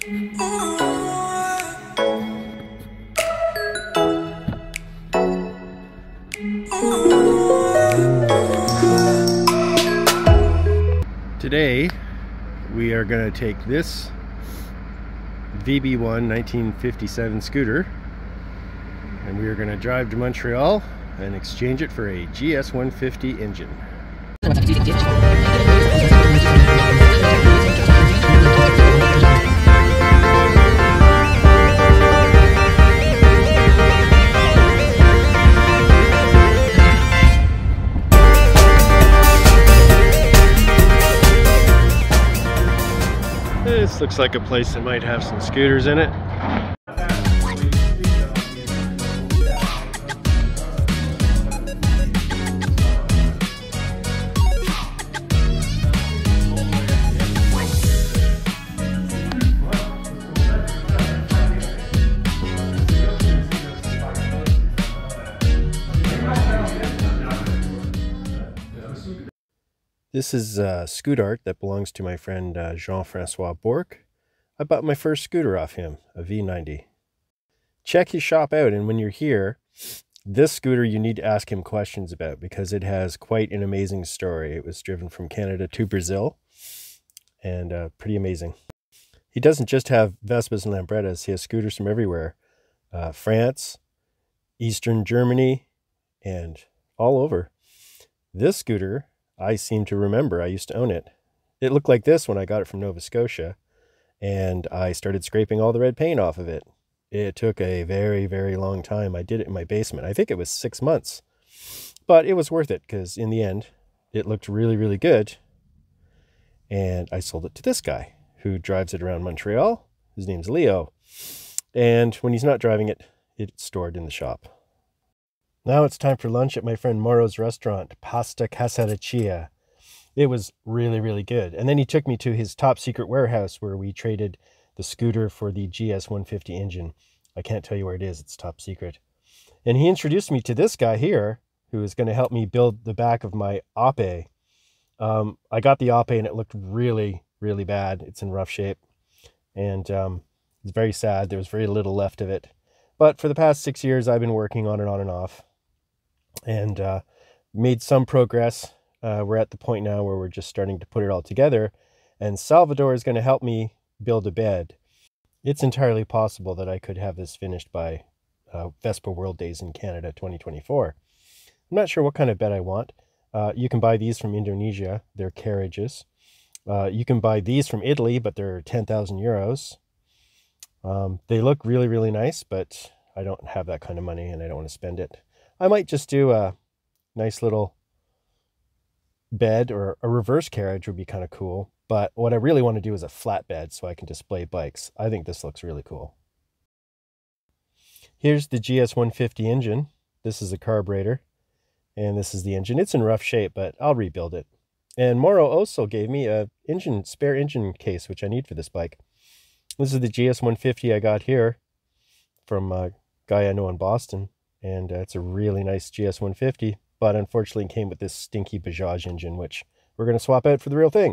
Today we are going to take this VB1 1957 scooter and we are going to drive to Montreal and exchange it for a GS150 engine. This looks like a place that might have some scooters in it. This is a scoot art that belongs to my friend Jean-Francois Bourque. I bought my first scooter off him, a V90. Check his shop out, and when you're here, this scooter you need to ask him questions about because it has quite an amazing story. It was driven from Canada to Brazil, and pretty amazing. He doesn't just have Vespas and Lambrettas, he has scooters from everywhere. France, Eastern Germany, and all over. This scooter, I seem to remember, I used to own it. It looked like this when I got it from Nova Scotia, and I started scraping all the red paint off of it. It took a very, very long time. I did it in my basement. I think it was 6 months, but it was worth it because in the end, it looked really, really good. And I sold it to this guy who drives it around Montreal. His name's Leo. And when he's not driving it, it's stored in the shop. Now it's time for lunch at my friend Mauro's restaurant, Pasta Casareccia. It was really, really good. And then he took me to his top secret warehouse where we traded the scooter for the GS150 engine. I can't tell you where it is, it's top secret. And he introduced me to this guy here who is going to help me build the back of my Ape. I got the Ape and it looked really, really bad. It's in rough shape. And it's very sad. There was very little left of it. But for the past 6 years, I've been working on and off. And made some progress. We're at the point now where we're just starting to put it all together, and Salvador is going to help me build a bed. It's entirely possible that I could have this finished by Vespa World Days in Canada 2024. I'm not sure what kind of bed I want. You can buy these from Indonesia. They're carriages. You can buy these from Italy, but they're 10,000 euros. They look really, really nice, but I don't have that kind of money and I don't want to spend it. I might just do a nice little bed, or a reverse carriage would be kind of cool. But what I really want to do is a flat bed so I can display bikes. I think this looks really cool. Here's the GS150 engine. This is a carburetor, and this is the engine. It's in rough shape, but I'll rebuild it. And Mauro also gave me a spare engine case, which I need for this bike. This is the GS150 I got here from a guy I know in Boston. And it's a really nice GS150, but unfortunately it came with this stinky Bajaj engine, which we're going to swap out for the real thing.